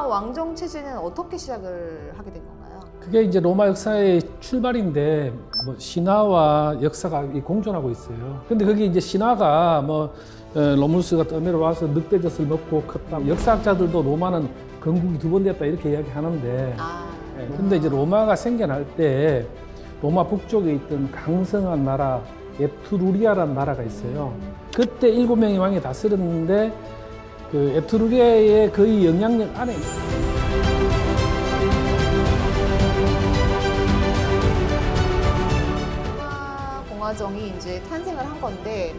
왕정 체제는 어떻게 시작을 하게 된 건가요? 그게 이제 로마 역사의 출발인데 뭐 신화와 역사가 공존하고 있어요. 근데 그게 이제 신화가 뭐 로물루스가 떠내려와서 늑대젖을 먹고 컸다. 역사학자들도 로마는 건국이 2번 됐다 이렇게 이야기하는데 근데 이제 로마가 생겨날 때 로마 북쪽에 있던 강성한 나라 에트루리아라는 나라가 있어요. 그때 7명의 왕이 다스렸는데 그 에트루리아의 거의 영향력 안에 로마 공화정이 이제 탄생을 한 건데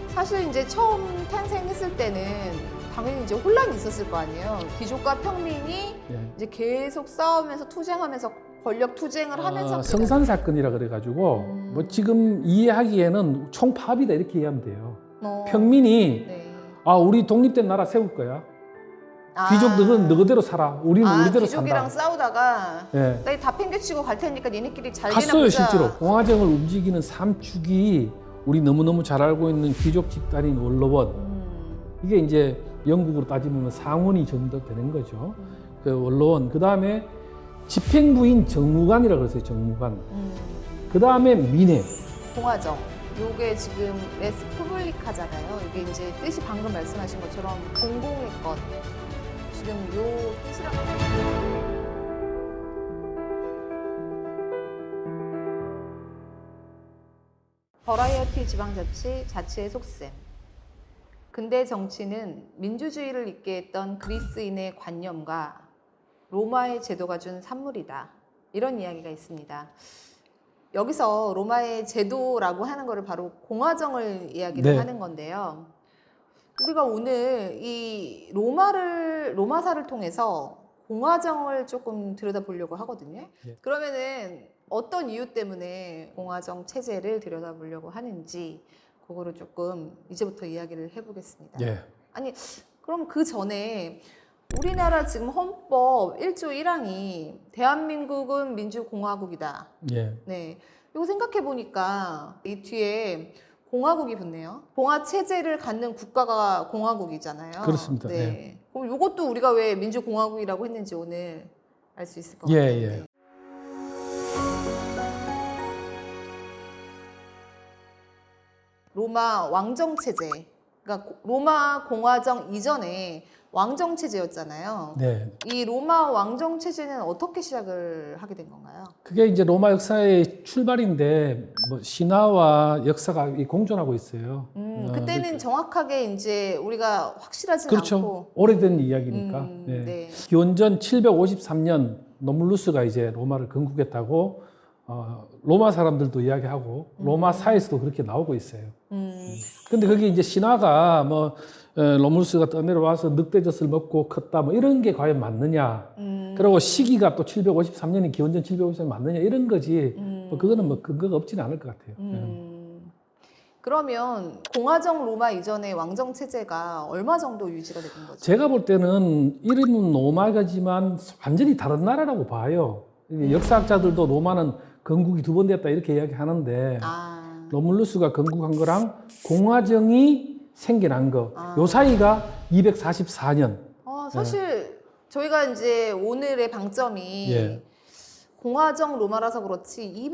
사실 이제 처음 탄생했을 때는 당연히 이제 혼란이 있었을 거 아니에요. 귀족과 평민이 이제 계속 싸우면서 투쟁하면서 권력 투쟁을 하면서 성산 사건이라 그래가지고 뭐 지금 이해하기에는 총파업이다 이렇게 이해하면 돼요. 평민이 우리 독립된 나라 세울 거야. 귀족들은 너희대로 살아. 우리는 우리대로 산다. 귀족이랑 싸우다가 나 다 팽개치고 갈 테니까 니네끼리 잘 지내보자. 갔어요 실제로. 공화정을 움직이는 3축이 우리 너무너무 잘 알고 있는 귀족 집단인 원로원. 이게 이제 영국으로 따지면 상원이 정도 되는 거죠. 그 원로원. 그 다음에 집행부인 정무관이라고 그랬어요. 정무관. 그 다음에 민회. 공화정. 요게 지금 레스푸블리카잖아요. 이게 이제 뜻이 방금 말씀하신 것처럼 공공의 것. 지금 요 뜻이랑 버라이어티 지방자치 자치의 속셈. 근대 정치는 민주주의를 잇게 했던 그리스인의 관념과 로마의 제도가 준 산물이다. 이런 이야기가 있습니다. 여기서 로마의 제도라고 하는 것을 바로 공화정을 이야기를 하는 건데요. 우리가 오늘 이 로마사를 통해서 공화정을 조금 들여다보려고 하거든요. 그러면은 어떤 이유 때문에 공화정 체제를 들여다보려고 하는지 그거를 조금 이제부터 이야기를 해보겠습니다. 아니 그럼 그 전에 우리나라 지금 헌법 1조 1항이 대한민국은 민주공화국이다. 네, 이거 생각해 보니까 이 뒤에 공화국이 붙네요. 봉화 체제를 갖는 국가가 공화국이잖아요. 그렇습니다. 그럼 이것도 우리가 왜 민주공화국이라고 했는지 오늘 알 수 있을 것 같아요. 로마 왕정 체제, 그러니까 로마 공화정 이전에 왕정 체제였잖아요. 이 로마 왕정 체제는 어떻게 시작을 하게 된 건가요? 그게 이제 로마 역사의 출발인데 뭐 신화와 역사가 공존하고 있어요. 그때는 정확하게 이제 우리가 확실하진 않고 오래된 이야기니까. 기원전 753년 노물루스가 이제 로마를 건국했다고 로마 사람들도 이야기하고 로마사에서도 그렇게 나오고 있어요. 근데 그게 이제 신화가 뭐 로물루스가 떠내려와서 늑대젖을 먹고 컸다 뭐 이런 게 과연 맞느냐. 그리고 시기가 또 753년이 기원전 753년 맞느냐 이런 거지. 뭐 그거는 뭐 근거가 없지는 않을 것 같아요. 그러면 공화정 로마 이전의 왕정 체제가 얼마 정도 유지가 됐던 거죠? 제가 볼 때는 이름은 로마가지만 완전히 다른 나라라고 봐요. 역사학자들도 로마는 건국이 2번 됐다 이렇게 이야기하는데 로물루스가 건국한 거랑 공화정이 생겨난 거, 요 사이가 244년. 사실 저희가 이제 오늘의 방점이 공화정 로마라서 그렇지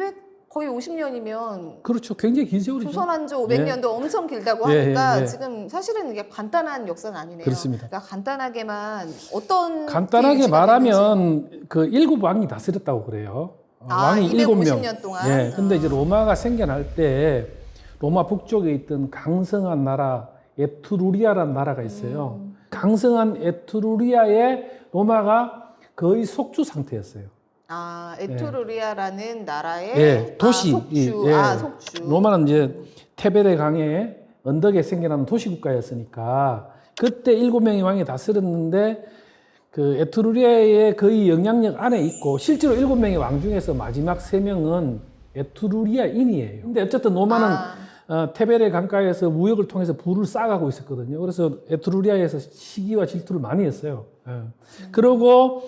거의 50년이면 그렇죠. 굉장히 긴 세월이죠. 조선한조 500년도 엄청 길다고 하니까 지금 사실은 이게 간단한 역사는 아니네요. 그렇습니다. 그러니까 간단하게만 어떤 간단하게 말하면 그 7왕이 다스렸다고 그래요. 왕이 250년 동안. 근데 이제 로마가 생겨날 때 로마 북쪽에 있던 강성한 나라 에트루리아라는 나라가 있어요. 강성한 에트루리아에 로마가 거의 속주 상태였어요. 에트루리아라는 나라의 도시. 속주. 로마는 이제 테베레 강의 언덕에 생겨난 도시국가였으니까 그때 7명의 왕이 다스렸는데 그 에트루리아의 거의 영향력 안에 있고 실제로 7명의 왕 중에서 마지막 3명은 에트루리아인이에요. 근데 어쨌든 로마는 테베레 강가에서 무역을 통해서 부를 쌓아가고 있었거든요. 그래서 에트루리아에서 시기와 질투를 많이 했어요. 그리고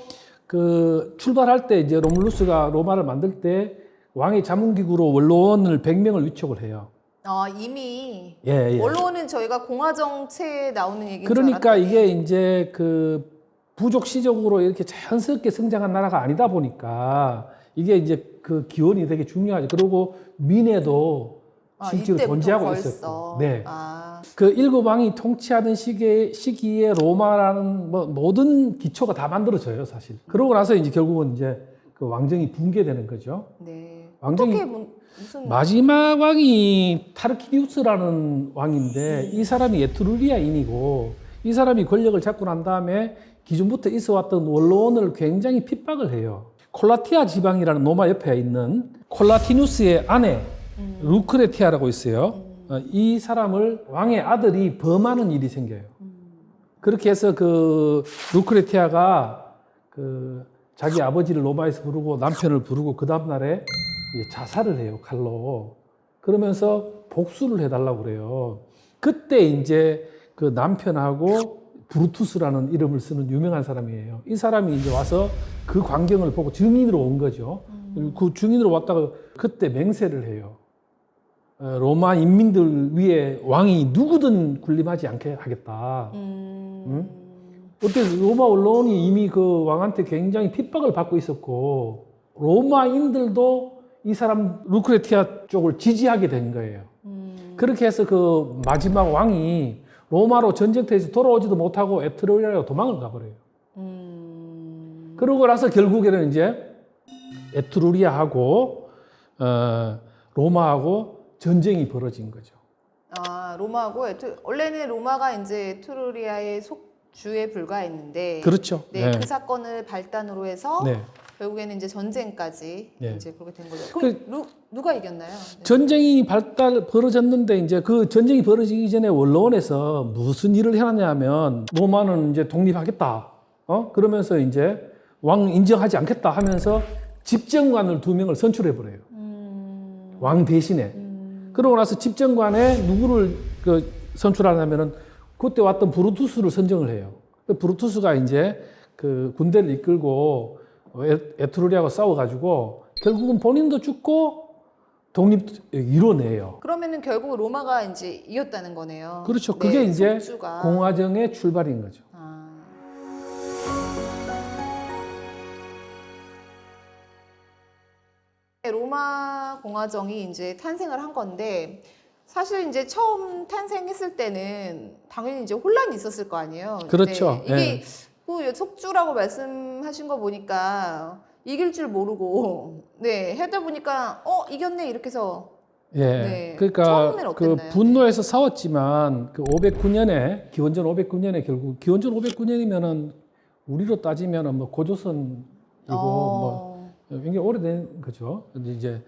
그 출발할 때 이제 로물루스가 로마를 만들 때 왕의 자문기구로 원로원을 100명을 위촉을 해요. 이미 원로원은 저희가 공화정체에 나오는 얘기인 줄 그러니까 알았더니. 이게 이제 그 부족시적으로 이렇게 자연스럽게 성장한 나라가 아니다 보니까 이게 이제 그 기원이 되게 중요하죠. 그리고 민에도 실제로 이때부터 존재하고 벌써. 있었고, 네. 그 일곱 왕이 통치하던 시기에 로마라는 뭐 모든 기초가 다 만들어져요, 사실. 그러고 나서 이제 결국은 이제 그 왕정이 붕괴되는 거죠. 네. 왕정이 어떻게 무슨 마지막 왕이 타르키디우스라는 왕인데 이 사람이 에트루리아인이고 이 사람이 권력을 잡고 난 다음에 기존부터 있어왔던 원로원을 굉장히 핍박을 해요. 콜라티아 지방이라는 로마 옆에 있는 콜라티누스의 아내 루크레티아라고 있어요. 이 사람을 왕의 아들이 범하는 일이 생겨요. 그렇게 해서 그 루크레티아가 그 자기 아버지를 로마에서 부르고 남편을 부르고 그 다음날에 자살을 해요, 칼로. 그러면서 복수를 해달라고 그래요. 그때 이제 그 남편하고 브루투스라는 이름을 쓰는 유명한 사람이에요. 이 사람이 이제 와서 그 광경을 보고 증인으로 온 거죠. 그 증인으로 왔다가 그때 맹세를 해요. 로마 인민들 위에 왕이 누구든 군림하지 않게 하겠다. 응? 그때 로마 언론이 이미 그 왕한테 굉장히 핍박을 받고 있었고 로마인들도 이 사람 루크레티아 쪽을 지지하게 된 거예요. 그렇게 해서 그 마지막 왕이 로마로 전쟁터에서 돌아오지도 못하고 에트루리아로 도망을 가버려요. 그러고 나서 결국에는 이제 에트루리아하고 로마하고 전쟁이 벌어진 거죠. 로마하고 원래는 로마가 이제 에트루리아의 속주에 불과했는데, 그렇죠. 네, 네. 그 사건을 발단으로 해서 네. 결국에는 이제 전쟁까지 네. 이제 그렇게 된 거죠. 그럼 누가 이겼나요? 네. 전쟁이 벌어졌는데 이제 그 전쟁이 벌어지기 전에 원로원에서 무슨 일을 해놨냐면 로마는 이제 독립하겠다. 그러면서 이제 왕 인정하지 않겠다 하면서 집정관을 2명을 선출해 버려요. 왕 대신에. 그러고 나서 집정관에 누구를 선출하냐면은 그때 왔던 브루투스를 선정을 해요. 브루투스가 이제 그 군대를 이끌고 에트루리아하고 싸워가지고 결국은 본인도 죽고 독립 이뤄내요. 그러면은 결국 로마가 이제 이겼다는 거네요. 그렇죠. 네, 그게 이제 속주가. 공화정의 출발인 거죠. 로마 공화정이 이제 탄생을 한 건데 사실 이제 처음 탄생했을 때는 당연히 이제 혼란이 있었을 거 아니에요. 그렇죠. 이게 네. 그 속주라고 말씀하신 거 보니까 이길 줄 모르고 하다 보니까 이겼네 이렇게 해서 예. 네. 그러니까 처음에는 그 어땠나요? 분노해서 싸웠지만 그 509년에 기원전 509년에 결국 기원전 509년이면은 우리로 따지면은 뭐 고조선이고 뭐 굉장히 오래된 거죠. 이제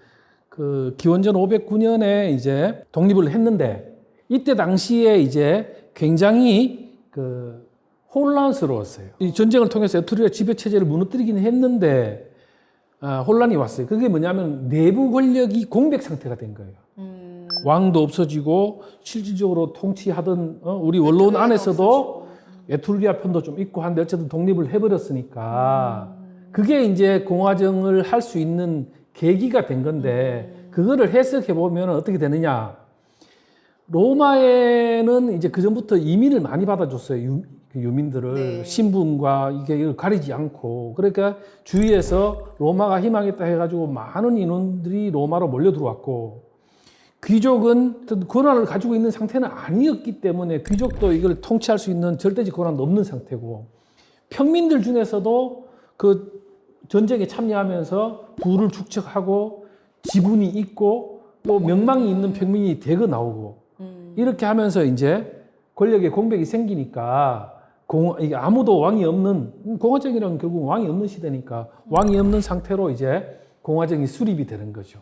그 기원전 509년에 이제 독립을 했는데 이때 당시에 이제 굉장히 그 혼란스러웠어요. 이 전쟁을 통해서 에트루리아 지배 체제를 무너뜨리긴 했는데 혼란이 왔어요. 그게 뭐냐면 내부 권력이 공백 상태가 된 거예요. 왕도 없어지고 실질적으로 통치하던 우리 원로원 안에서도 에트루리아 편도 좀 있고 한데 어쨌든 독립을 해버렸으니까 그게 이제 공화정을 할 수 있는 계기가 된 건데 그거를 해석해 보면 어떻게 되느냐? 로마에는 이제 그 전부터 이민을 많이 받아줬어요. 유민들을 네. 신분과 이게 가리지 않고 그러니까 주위에서 로마가 희망했다 해가지고 많은 인원들이 로마로 몰려 들어왔고 귀족은 권한을 가지고 있는 상태는 아니었기 때문에 귀족도 이걸 통치할 수 있는 절대적 권한도 없는 상태고 평민들 중에서도 그 전쟁에 참여하면서 부를 축적하고 지분이 있고 또 명망이 있는 평민이 대거 나오고 이렇게 하면서 이제 권력의 공백이 생기니까 이게 아무도 왕이 없는 공화정이란 결국 왕이 없는 시대니까 왕이 없는 상태로 이제 공화정이 수립이 되는 거죠.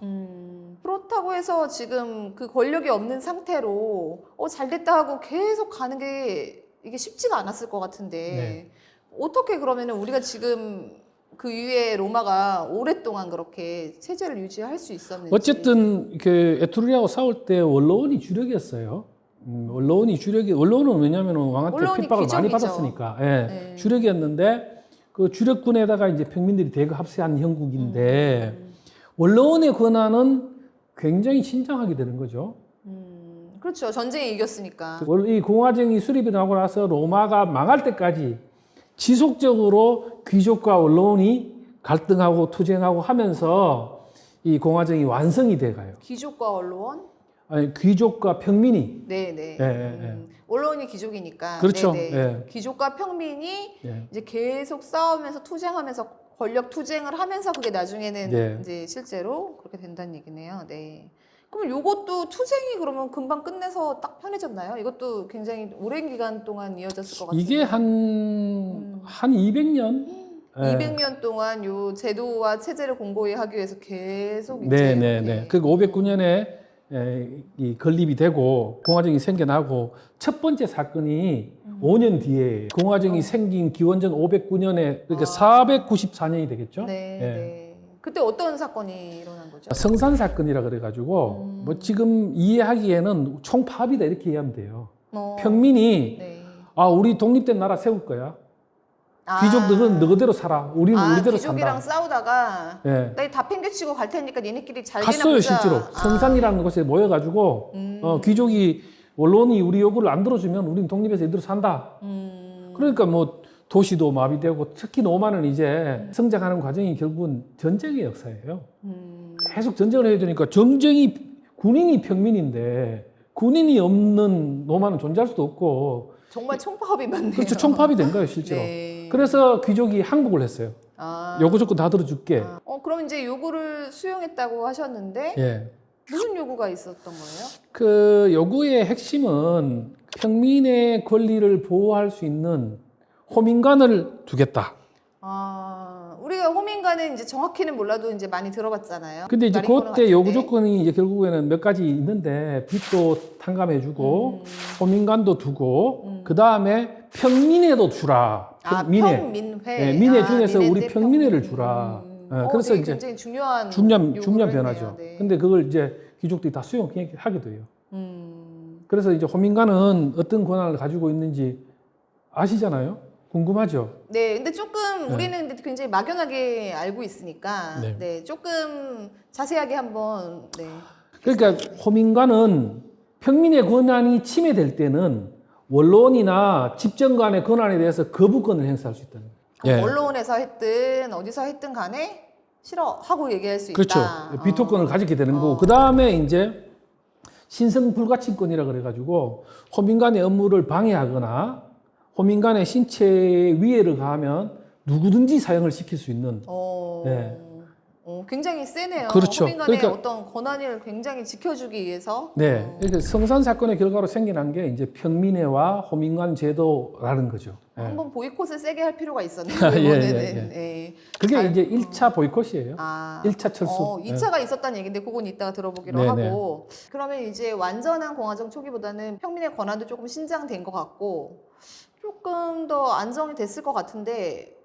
그렇다고 해서 지금 그 권력이 없는 상태로 잘 됐다 하고 계속 가는 게 이게 쉽지가 않았을 것 같은데 네. 어떻게 그러면은 우리가 지금 그 이후에 로마가 오랫동안 그렇게 체제를 유지할 수 있었는지. 어쨌든 그 에트루리아하고 싸울 때 원로원이 주력이었어요. 원로원은 왜냐하면 왕한테 원로원이 핍박을 많이 귀족이죠. 받았으니까 네. 주력이었는데 그 주력군에다가 이제 평민들이 대거 합세한 형국인데 원로원의 권한은 굉장히 신장하게 되는 거죠. 그렇죠. 전쟁에 이겼으니까. 이 공화정이 수립이 나고 나서 로마가 망할 때까지 지속적으로 귀족과 원로원이 갈등하고 투쟁하고 하면서 이 공화정이 완성이 돼가요. 귀족과 언론? 아니, 귀족과 평민이. 네네. 예. 언론이 귀족이니까. 그렇죠. 네네. 예. 귀족과 평민이 예. 이제 계속 싸우면서 투쟁하면서 권력 투쟁을 하면서 그게 나중에는 네. 이제 실제로 그렇게 된다는 얘기네요. 네. 그럼 요것도 투쟁이 그러면 금방 끝내서 딱 편해졌나요? 이것도 굉장히 오랜 기간 동안 이어졌을 것 같은데. 이게 한 200년? 200년 동안 요 제도와 체제를 공고히 하기 위해서 계속 네네네. 그 509년에 이 건립이 되고 공화정이 생겨나고 첫 번째 사건이 5년 뒤에 공화정이 생긴 기원전 509년에 그러니까 494년이 되겠죠. 네, 예. 네. 그때 어떤 사건이 일어난 거죠? 성산 사건이라 그래가지고 뭐 지금 이해하기에는 총파업이다 이렇게 이해하면 돼요. 평민이 네. 우리 독립된 나라 세울 거야. 귀족들은 너 그대로 살아. 우리는 우리대로 귀족이랑 산다. 싸우다가 예. 나 다 팽개치고 갈 테니까 니네끼리 잘 갔어요 보자. 실제로. 성산이라는 곳에 모여가지고 귀족이 원론이 우리 요구를 안 들어주면 우리는 독립해서 이대로 산다. 그러니까 뭐 도시도 마비되고 특히 노마는 이제 성장하는 과정이 결국은 전쟁의 역사예요. 계속 전쟁을 해야 되니까 군인이 평민인데 군인이 없는 노마는 존재할 수도 없고 정말 총파업이 맞네요. 그렇죠. 총파업이 된 거예요 실제로. 네. 그래서 귀족이 항복을 했어요. 요구 조건 다 들어줄게. 그럼 이제 요구를 수용했다고 하셨는데 예. 무슨 요구가 있었던 거예요? 그 요구의 핵심은 평민의 권리를 보호할 수 있는 호민관을 두겠다. 우리가 호민관은 이제 정확히는 몰라도 이제 많이 들어봤잖아요. 근데 이제 마린코는 그때 같은데. 요구 조건이 이제 결국에는 몇 가지 있는데 빚도 탕감해주고 호민관도 두고 그 다음에 평민회도 주라. 평민회. 네, 민회 중에서 우리 민회인데 평민회를 주라. 그래서 되게 이제 굉장히 중요한 중요한 요구를 변화죠. 했네요. 네. 근데 그걸 이제 귀족들이 다 수용하게 돼요. 그래서 이제 호민관은 어떤 권한을 가지고 있는지 아시잖아요. 궁금하죠? 네, 근데 조금 우리는 근데 굉장히 막연하게 알고 있으니까 네, 조금 자세하게 한번 그러니까 호민관은 평민의 권한이 침해될 때는 원로원이나 집정관의 권한에 대해서 거부권을 행사할 수 있다는 거예요. 언론에서 했든 어디서 했든 간에 싫어하고 얘기할 수 그렇죠. 있다. 비토권을 가지게 되는 거고 그 다음에 이제 신성불가침권이라 그래가지고 호민관의 업무를 방해하거나 호민관의 신체에 위해를 가하면 누구든지 사형을 시킬 수 있는. 굉장히 세네요. 그렇죠. 호민관의 그러니까, 어떤 권한을 굉장히 지켜주기 위해서. 네. 그러니까 성산 사건의 결과로 생겨난 게 이제 평민회와 호민관 제도라는 거죠. 한번 보이콧을 세게 할 필요가 있었네요. 예. 그게 이제 1차 보이콧이에요. 1차 철수. 2차가 있었다는 얘기인데 그건 이따가 들어보기로 하고. 그러면 이제 완전한 공화정 초기보다는 평민의 권한도 조금 신장된 것 같고 조금 더 안정이 됐을 것 같은데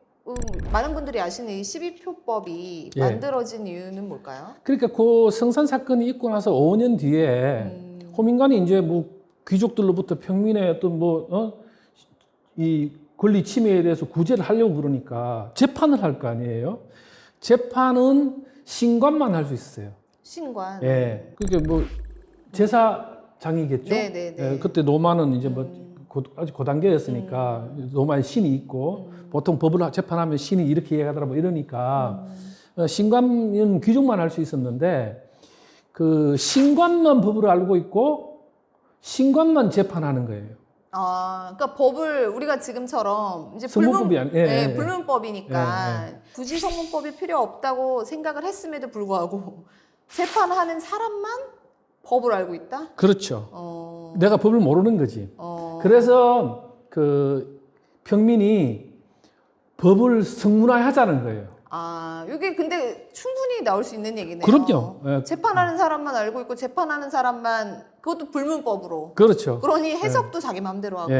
많은 분들이 아시는 이 12표법이 만들어진 이유는 뭘까요? 그러니까 그 성산 사건이 있고 나서 5년 뒤에 호민관이 이제 뭐 귀족들로부터 평민의 어떤 이 권리 침해에 대해서 구제를 하려고 그러니까 재판을 할 거 아니에요. 재판은 신관만 할 수 있어요. 신관. 예. 그게 뭐 제사장이겠죠. 네네네. 그때 노마는 이제 아주 고단계였으니까 노마에 신이 있고 보통 법을 재판하면 신이 이렇게 얘기하더라 뭐 이러니까 신관은 귀족만 할 수 있었는데 그 신관만 법을 알고 있고 신관만 재판하는 거예요. 그러니까 법을 우리가 지금처럼 이제 성문법이 불문법이니까 굳이 성문법이 필요 없다고 생각을 했음에도 불구하고 재판하는 사람만 법을 알고 있다? 그렇죠. 내가 법을 모르는 거지. 그래서 그 평민이 법을 성문화하자는 거예요. 이게 근데 충분히 나올 수 있는 얘기네요. 그럼요. 재판하는 사람만 알고 있고 재판하는 사람만 그것도 불문법으로. 그렇죠. 그러니 해석도 자기 마음대로 하고.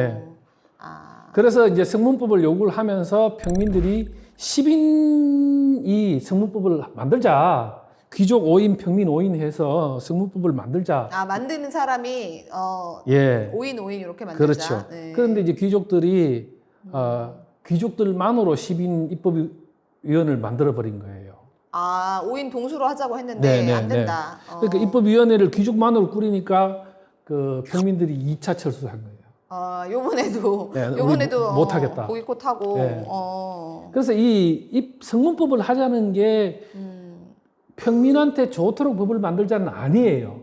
그래서 이제 성문법을 요구를 하면서 평민들이 10인이 성문법을 만들자. 귀족 5인, 평민 5인 해서 성문법을 만들자. 만드는 사람이 5인, 5인 이렇게 만들자. 그렇죠. 그런데 이제 귀족들이 귀족들만으로 10인 입법위원을 만들어버린 거예요. 5인 동수로 하자고 했는데 안 된다. 그러니까 입법위원회를 귀족만으로 꾸리니까 그 평민들이 2차 철수한 거예요. 아, 요번에도 네, 우리 요번에도 못하겠다. 보이콧하고. 네. 그래서 이 성문법을 하자는 게 평민한테 좋도록 법을 만들자는 아니에요.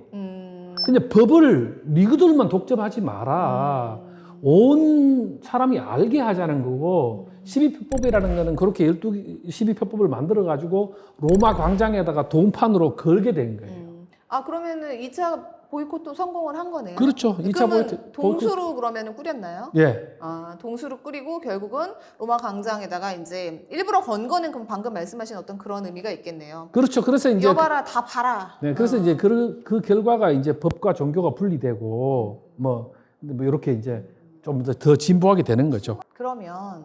근데 법을 니그들만 독점하지 마라. 온 사람이 알게 하자는 거고 12표법이라는 거는 그렇게 12표법을 만들어 가지고 로마 광장에다가 동판으로 걸게 된 거예요. 아, 그러면은 2차 보이콧도 성공을 한 거네요. 그렇죠. 2차 그러면 동수로 그러면은 꾸렸나요? 예. 아, 동수로 꾸리고 결국은 로마 광장에다가 이제 일부러 건 거는 그럼 방금 말씀하신 어떤 그런 의미가 있겠네요. 그렇죠. 그래서 이제 여봐라, 다 봐라. 네, 그래서 이제 그 결과가 이제 법과 종교가 분리되고 뭐 이렇게 이제 좀 더 진보하게 되는 거죠. 그러면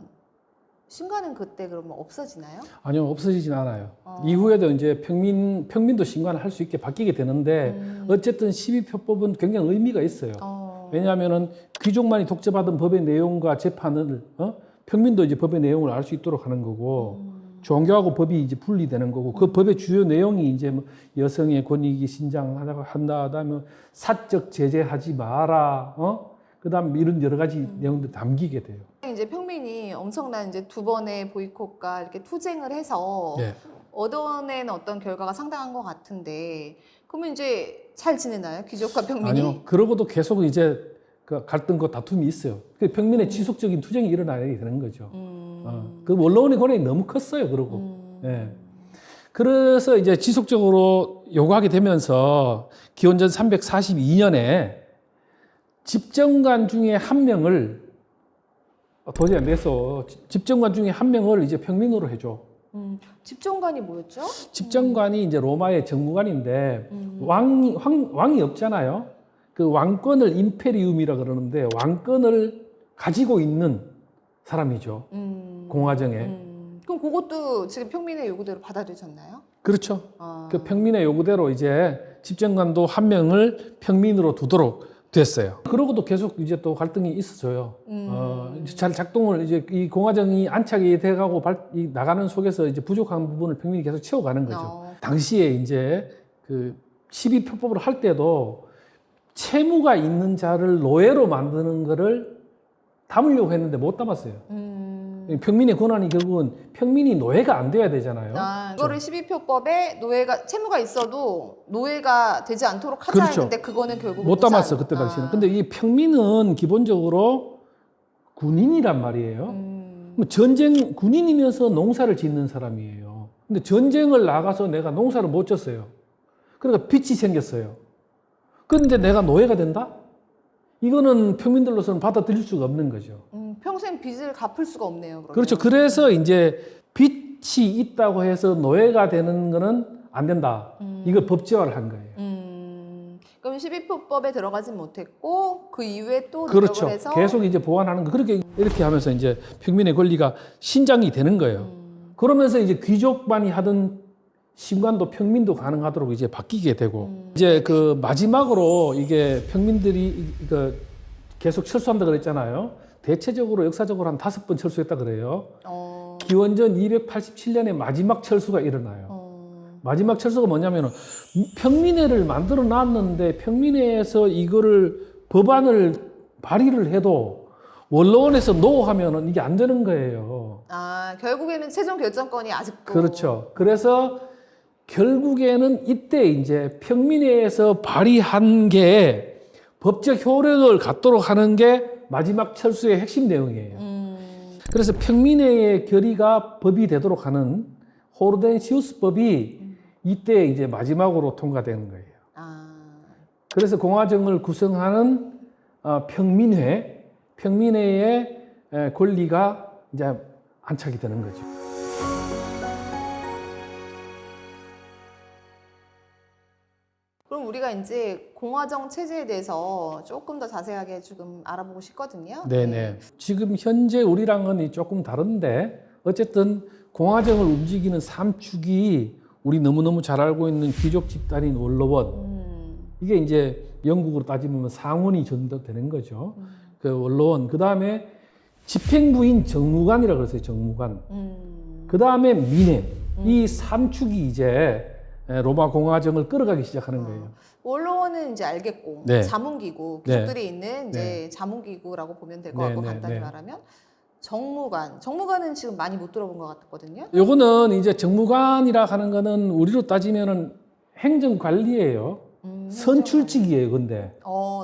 신과는 그때 그러면 없어지나요? 아니요, 없어지진 않아요. 이후에도 이제 평민도 신관을 할 수 있게 바뀌게 되는데 어쨌든 12표법은 굉장히 의미가 있어요. 왜냐하면은 귀족만이 독점하던 법의 내용과 재판을 평민도 이제 법의 내용을 알 수 있도록 하는 거고 종교하고 법이 이제 분리되는 거고 그 법의 주요 내용이 이제 뭐 여성의 권익이 신장하다고 한다, 그다음에 사적 제재하지 마라, 그다음 이런 여러 가지 내용들 담기게 돼요. 이제 평민이 엄청난 이제 두 번의 보이콧과 이렇게 투쟁을 해서 네. 얻어낸 어떤 결과가 상당한 것 같은데 그러면 이제 잘 지내나요? 귀족과 평민이? 아니요. 그러고도 계속 이제 그 갈등과 다툼이 있어요. 그 평민의 지속적인 투쟁이 일어나야 되는 거죠. 그 원로원의 권한이 너무 컸어요. 그러고. 예. 그래서 이제 지속적으로 요구하게 되면서 기원전 342년에 집정관 중에 한 명을 도저히 안 돼서 집정관 중에 한 명을 이제 평민으로 해줘. 집정관이 뭐였죠? 집정관이 이제 로마의 정무관인데 왕이 없잖아요. 그 왕권을 임페리움이라 그러는데 왕권을 가지고 있는 사람이죠. 공화정에. 그럼 그것도 지금 평민의 요구대로 받아들여졌나요? 그렇죠. 그 평민의 요구대로 이제 집정관도 한 명을 평민으로 두도록 됐어요. 그러고도 계속 이제 또 갈등이 있었어요. 잘 작동을 이제 이 공화정이 안착이 돼가고 나가는 속에서 이제 부족한 부분을 평민이 계속 채워가는 거죠. 당시에 이제 그 12표법을 할 때도 채무가 있는 자를 노예로 만드는 거를 담으려고 했는데 못 담았어요. 평민의 권한이 결국은 평민이 노예가 안 돼야 되잖아요. 그거를 12표법에 노예가 채무가 있어도 노예가 되지 않도록 하자 그렇죠. 했는데 그거는 결국 못 담았어 그때 당시에는. 근데 이 평민은 기본적으로 군인이란 말이에요. 군인이면서 농사를 짓는 사람이에요. 근데 전쟁을 나가서 내가 농사를 못 졌어요. 그러니까 빚이 생겼어요. 그런데 내가 노예가 된다? 이거는 평민들로서는 받아들일 수가 없는 거죠. 평생 빚을 갚을 수가 없네요. 그러면. 그렇죠. 그래서 이제 빚이 있다고 해서 노예가 되는 거는 안 된다. 이걸 법제화를 한 거예요. 그럼 12표법에 들어가진 못했고 그 이후에 또 그렇죠. 노력을 해서 계속 이제 보완하는 거. 그렇게 이렇게 하면서 이제 평민의 권리가 신장이 되는 거예요. 그러면서 이제 귀족만이 하던 신관도 평민도 가능하도록 이제 바뀌게 되고 이제 그 마지막으로 이게 평민들이 계속 철수한다 그랬잖아요. 대체적으로 역사적으로 한 5번 철수했다 그래요. 기원전 287년에 마지막 철수가 일어나요. 마지막 철수가 뭐냐면은 평민회를 만들어 놨는데 평민회에서 이거를 법안을 발의를 해도 원로원에서 노하면은 이게 안 되는 거예요. 결국에는 최종 결정권이 아직도 그렇죠. 그래서 결국에는 이때 이제 평민회에서 발의한 게 법적 효력을 갖도록 하는 게 마지막 철수의 핵심 내용이에요. 그래서 평민회의 결의가 법이 되도록 하는 호르덴시우스법이 이때 이제 마지막으로 통과되는 거예요. 그래서 공화정을 구성하는 평민회의 권리가 이제 안착이 되는 거죠. 그럼 우리가 이제 공화정 체제에 대해서 조금 더 자세하게 조금 알아보고 싶거든요. 네네. 지금 현재 우리랑은 조금 다른데 어쨌든 공화정을 움직이는 3축이 우리 너무너무 잘 알고 있는 귀족 집단인 원로원. 이게 이제 영국으로 따지면 상원이 전도되는 거죠. 그 원로원. 그 다음에 집행부인 정무관이라고 그랬어요. 정무관. 그 다음에 민회. 이 3축이 이제 로마 공화정을 끌어가기 시작하는 거예요. 원로원은 이제 알겠고 네. 자문기구 네. 귀족들이 있는 이제 자문기구라고 보면 될 것 같고 간단히 말하면 정무관은 지금 많이 못 들어본 것 같거든요. 요거는 이제 정무관이라 하는 거는 우리로 따지면은 행정관리예요. 선출직이에요, 근데.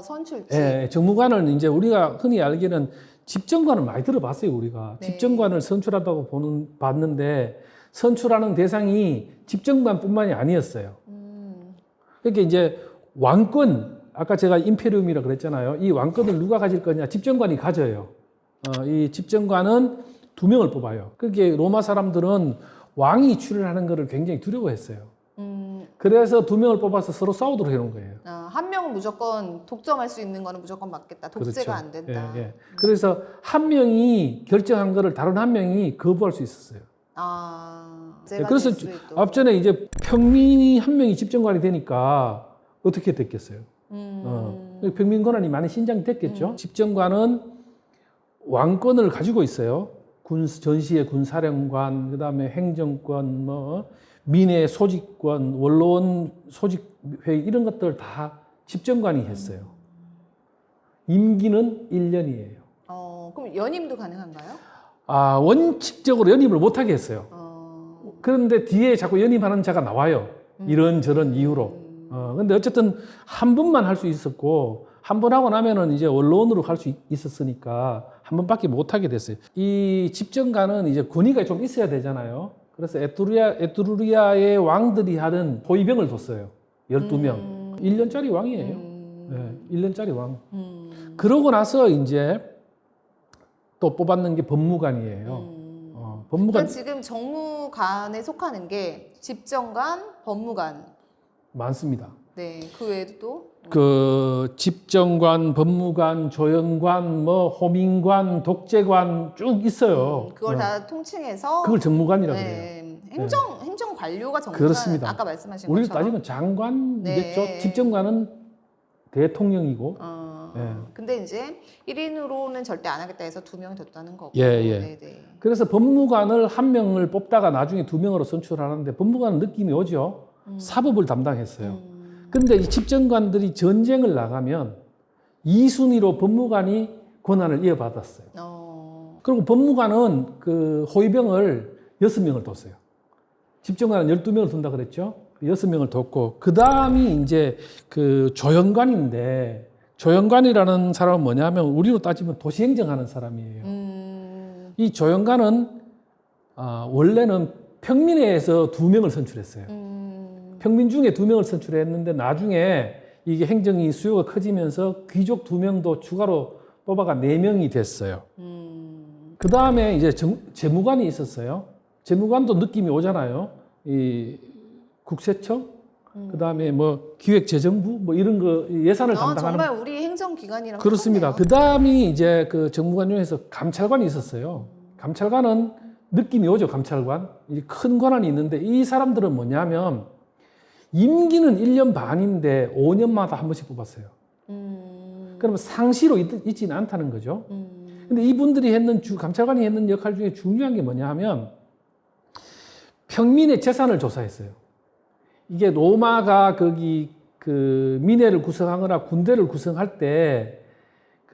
선출직. 예, 정무관을 이제 우리가 흔히 알기는 집정관을 많이 들어봤어요, 우리가. 네. 집정관을 선출한다고 봤는데 선출하는 대상이 집정관뿐만이 아니었어요. 그러니까 이제 왕권, 아까 제가 임페리움이라 그랬잖아요. 이 왕권을 누가 가질 거냐? 집정관이 가져요. 이 집정관은 2명을 뽑아요. 그게 로마 사람들은 왕이 출연하는 것을 굉장히 두려워했어요. 그래서 2명을 뽑아서 서로 싸우도록 해놓은 거예요. 한 명은 무조건 독점할 수 있는 거는 무조건 맞겠다. 독재가 그렇죠. 안 된다. 예, 예. 그래서 한 명이 결정한 거를 다른 한 명이 거부할 수 있었어요. 그래서 앞전에 이제 평민이 한 명이 집정관이 되니까 어떻게 됐겠어요? 평민 권한이 많이 신장됐겠죠. 집정관은 왕권을 가지고 있어요. 전시의 군사령관, 그다음에 행정권, 민의 소집권, 원로원 소집회의 이런 것들 다 집정관이 했어요. 임기는 1년이에요. 그럼 연임도 가능한가요? 원칙적으로 연임을 못하게 했어요. 그런데 뒤에 자꾸 연임하는 자가 나와요. 이런저런 이유로. 근데 어쨌든 한 번만 할 수 있었고, 한 번 하고 나면은 이제 원로원으로 갈 수 있었으니까 한 번밖에 못 하게 됐어요. 이 집정관은 이제 권위가 좀 있어야 되잖아요. 그래서 에트루리아의 왕들이 하던 호위병을 뒀어요. 12명. 1년짜리 왕이에요. 네, 1년짜리 왕. 그러고 나서 이제 또 뽑았는 게 법무관이에요. 그러니까 지금 정무관에 속하는 게 집정관, 법무관 많습니다. 네, 그 외에도 또 그 집정관, 법무관, 조연관, 호민관, 독재관 쭉 있어요. 그걸 다 통칭해서 그걸 정무관이라고 해요. 행정 관료가 정무관. 그렇습니다. 아까 말씀하신 우리로 것처럼. 따지면 장관이겠죠. 집정관은 대통령이고. 근데 이제 1인으로는 절대 안 하겠다 해서 2명이 됐다는 거고. 예. 그래서 법무관을 1명을 뽑다가 나중에 2명으로 선출하는데 법무관은 느낌이 오죠. 사법을 담당했어요. 근데 이 집정관들이 전쟁을 나가면 2순위로 법무관이 권한을 이어받았어요. 그리고 법무관은 그 호위병을 6명을 뒀어요. 집정관은 12명을 둔다 그랬죠. 6명을 뒀고, 그 다음이 이제 그 조연관인데, 조연관이라는 사람은 뭐냐면 우리로 따지면 도시행정하는 사람이에요. 이 조연관은 원래는 평민회에서 2명을 선출했어요. 평민 중에 2명을 선출했는데 나중에 이게 행정이 수요가 커지면서 귀족 2명도 추가로 뽑아가 4명이 됐어요. 그 다음에 이제 재무관이 있었어요. 재무관도 느낌이 오잖아요. 이 국세청, 그 다음에 기획재정부 이런 거 예산을 담당하는. 정말 우리 행정기관이랑 그렇습니다. 그 다음이 이제 그 정무관 중에서 감찰관이 있었어요. 감찰관은 느낌이 오죠. 감찰관. 큰 권한이 있는데 이 사람들은 뭐냐면 임기는 1년 반인데 5년마다 한 번씩 뽑았어요. 그러면 상시로 있지는 않다는 거죠. 근데 이분들이 감찰관이 했는 역할 중에 중요한 게 뭐냐 하면 평민의 재산을 조사했어요. 이게 로마가 거기 그 민회를 구성하거나 군대를 구성할 때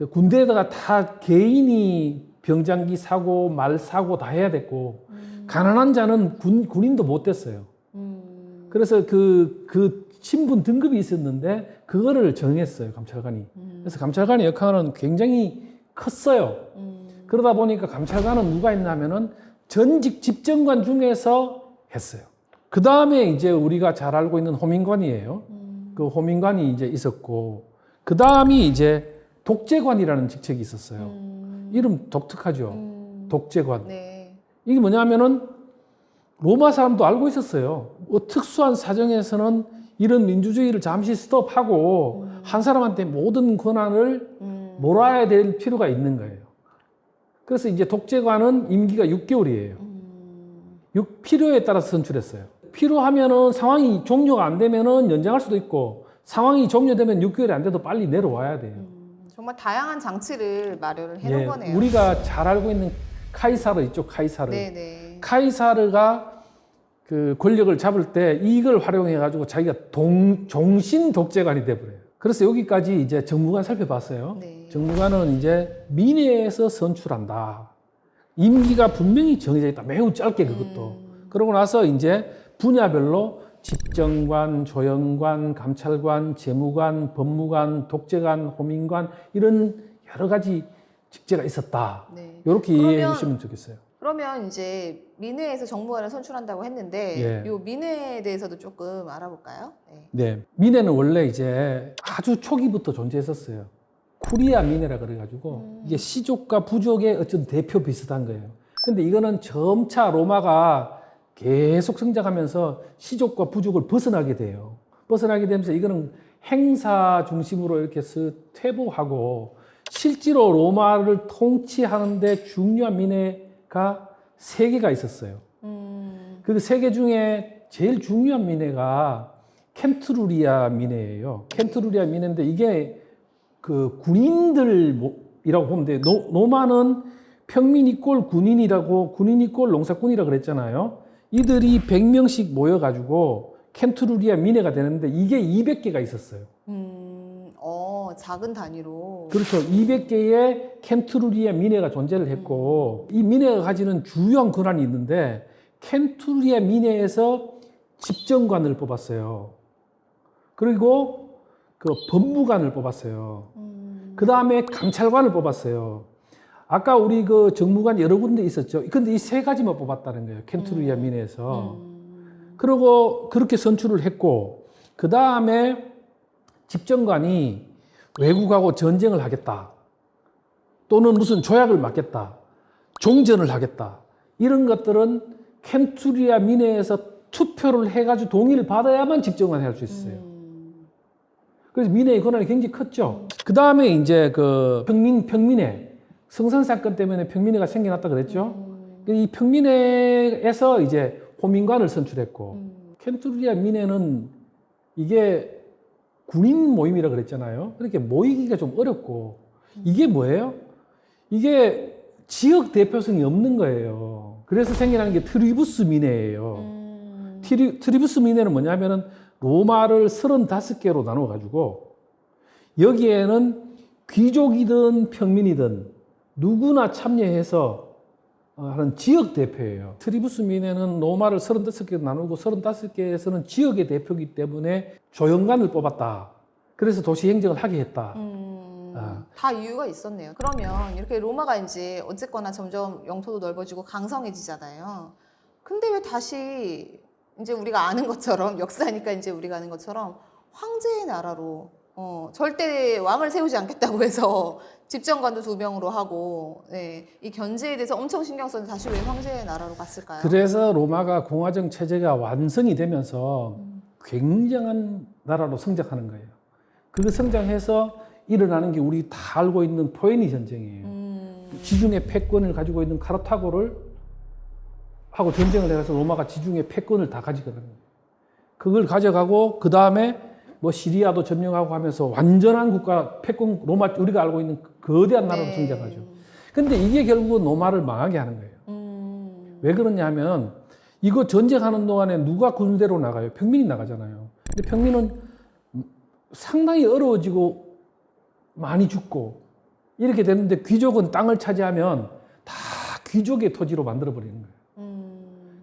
그 군대에다가 다 개인이 병장기 사고 말 사고 다 해야 됐고 가난한 자는 군인도 못 됐어요. 그래서 그 신분 등급이 있었는데 그거를 정했어요, 감찰관이. 그래서 감찰관의 역할은 굉장히 컸어요. 그러다 보니까 감찰관은 누가 있냐면은 전직 집정관 중에서 했어요. 그 다음에 이제 우리가 잘 알고 있는 호민관이에요. 그 호민관이 이제 있었고, 그 다음이 이제 독재관이라는 직책이 있었어요. 이름 독특하죠. 독재관. 네. 이게 뭐냐면은 로마 사람도 알고 있었어요. 특수한 사정에서는 이런 민주주의를 잠시 스톱하고 한 사람한테 모든 권한을 몰아야 될 필요가 있는 거예요. 그래서 이제 독재관은 임기가 6개월이에요. 필요에 따라서 선출했어요. 필요하면은 상황이 종료가 안 되면은 연장할 수도 있고 상황이 종료되면 6개월이 안 돼도 빨리 내려와야 돼요. 정말 다양한 장치를 마련을 해놓은 거네요. 우리가 잘 알고 있는 카이사르 있죠, 카이사르. 네네. 카이사르가 그 권력을 잡을 때 이걸 활용해 가지고 자기가 종신 독재관이 돼버려요. 그래서 여기까지 이제 정무관 살펴봤어요. 네. 정무관은 이제 민회에서 선출한다. 임기가 분명히 정해져 있다. 매우 짧게 그것도. 그러고 나서 이제 분야별로 집정관, 조영관, 감찰관, 재무관, 법무관, 독재관, 호민관 이런 여러 가지 직제가 있었다. 네. 이렇게 이해해 주시면 좋겠어요. 그러면 이제 민회에서 정무관을 선출한다고 했는데 예. 요 민회에 대해서도 조금 알아볼까요? 네. 네. 민회는 원래 이제 아주 초기부터 존재했었어요. 쿠리아 민회라 그래가지고 이게 시족과 부족의 어떤 대표 비슷한 거예요. 근데 이거는 점차 로마가 계속 성장하면서 시족과 부족을 벗어나게 돼요. 벗어나게 되면서 이거는 행사 중심으로 이렇게 퇴보하고 실제로 로마를 통치하는데 중요한 민회가 3개가 있었어요. 그 3개 중에 제일 중요한 민회가 켄트루리아 민회예요. 켄트루리아 민회인데 이게 그 군인들이라고 보면 돼요. 로마는 평민이 꼴 군인이라고, 군인이 꼴 농사꾼이라고 그랬잖아요. 이들이 100명씩 모여가지고 켄트루리아 민회가 되는데 이게 200개가 있었어요. 작은 단위로. 그렇죠. 200개의 켄트루리아 민회가 존재를 했고 이 민회가 가지는 주요한 권한이 있는데 켄트루리아 민회에서 집정관을 뽑았어요. 그리고 그 법무관을 뽑았어요. 그 다음에 감찰관을 뽑았어요. 아까 우리 그 정무관 여러 군데 있었죠. 근데 이 3가지만 뽑았다는 거예요. 켄트루리아 민회에서. 그리고 그렇게 선출을 했고 그 다음에 집정관이 외국하고 전쟁을 하겠다. 또는 무슨 조약을 맺겠다. 종전을 하겠다. 이런 것들은 켄트루리아 민회에서 투표를 해가지고 동의를 받아야만 집정관이 할 수 있어요. 그래서 민회의 권한이 굉장히 컸죠. 그 다음에 이제 그 평민회. 성산 사건 때문에 평민회가 생겨났다 그랬죠. 이 평민회에서 이제 호민관을 선출했고 켄트루리아 민회는 이게 군인 모임이라 그랬잖아요. 그렇게 모이기가 좀 어렵고 이게 뭐예요? 이게 지역 대표성이 없는 거예요. 그래서 생겨나는 게 트리부스 민회예요. 트리부스 민회는 뭐냐면은 로마를 35개로 나눠 가지고 여기에는 귀족이든 평민이든 누구나 참여해서 하는 지역 대표예요. 트리부스 민회는 로마를 35개로 나누고 35개에서는 지역의 대표이기 때문에 조영관을 뽑았다. 그래서 도시 행정을 하게 했다. 다 이유가 있었네요. 그러면 이렇게 로마가 이제 어쨌거나 점점 영토도 넓어지고 강성해지잖아요. 근데 왜 다시 이제 우리가 아는 것처럼 역사니까 이제 우리가 아는 것처럼 황제의 나라로 절대 왕을 세우지 않겠다고 해서 집정관도 2명으로 하고 이 견제에 대해서 엄청 신경 썼는데 다시 왜 황제의 나라로 갔을까요? 그래서 로마가 공화정 체제가 완성이 되면서 굉장한 나라로 성장하는 거예요. 그 성장해서 일어나는 게 우리 다 알고 있는 포에니 전쟁이에요. 지중해 패권을 가지고 있는 카르타고를 하고 전쟁을 해서 로마가 지중해 패권을 다 가지거든요. 그걸 가져가고 그 다음에 뭐 시리아도 점령하고 하면서 완전한 국가 패권 로마 우리가 알고 있는 거대한 나라로 성장하죠. 근데 이게 결국은 로마를 망하게 하는 거예요. 왜 그러냐 하면 이거 전쟁하는 동안에 누가 군대로 나가요? 평민이 나가잖아요. 근데 평민은 상당히 어려워지고 많이 죽고 이렇게 되는데 귀족은 땅을 차지하면 다 귀족의 토지로 만들어 버리는 거예요.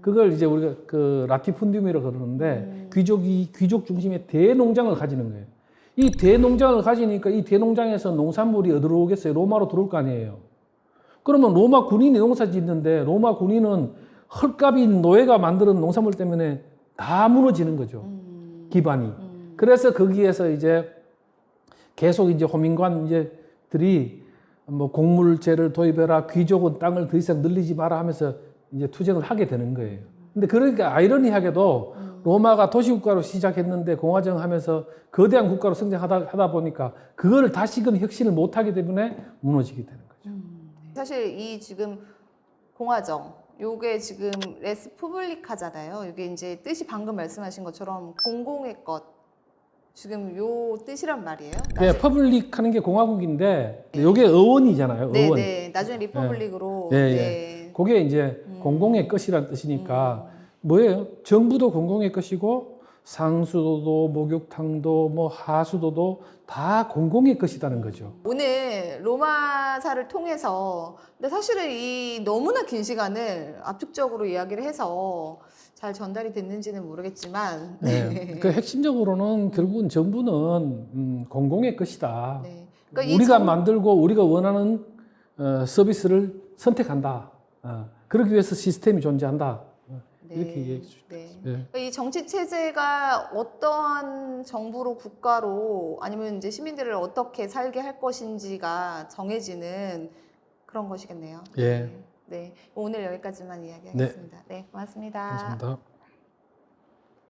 그걸 이제 우리가 그 라티푼디움이라고 그러는데 귀족 중심의 대농장을 가지는 거예요. 이 대농장을 가지니까 이 대농장에서 농산물이 어디로 오겠어요? 로마로 들어올 거 아니에요. 그러면 로마 군인이 농사 짓는데 로마 군인은 헐값인 노예가 만드는 농산물 때문에 다 무너지는 거죠. 기반이. 그래서 거기에서 이제 계속 이제 호민관들이 뭐 곡물제를 도입해라, 귀족은 땅을 더 이상 늘리지 마라 하면서 이제 투쟁을 하게 되는 거예요. 근데 그러니까 아이러니하게도 로마가 도시국가로 시작했는데 공화정 하면서 거대한 국가로 성장하다 보니까 그거를 다시금 혁신을 못하기 때문에 무너지게 되는 거죠. 사실 이 지금 공화정 요게 지금 레스푸블리카잖아요. 이게 이제 뜻이 방금 말씀하신 것처럼 공공의 것 지금 요 뜻이란 말이에요. 네, 퍼블릭 하는 게 공화국인데 요게 의원이잖아요. 네, 의원. 네. 나중에 리퍼블릭으로 네. 그게 이제 공공의 것이라는 뜻이니까 뭐예요? 정부도 공공의 것이고 상수도도 목욕탕도 뭐 하수도도 다 공공의 것이라는 거죠. 오늘 로마사를 통해서 근데 사실은 이 너무나 긴 시간을 압축적으로 이야기를 해서 잘 전달이 됐는지는 모르겠지만 네. 그 핵심적으로는 결국은 정부는 공공의 것이다. 네. 그러니까 우리가 만들고 우리가 원하는 서비스를 선택한다. 그러기 위해서 시스템이 존재한다. 이렇게 얘기해 주죠. 네. 네. 그러니까 이 정치 체제가 어떠한 정부로 국가로 아니면 이제 시민들을 어떻게 살게 할 것인지가 정해지는 그런 것이겠네요. 예. 네. 오늘 여기까지만 이야기하겠습니다. 네, 고맙습니다. 감사합니다.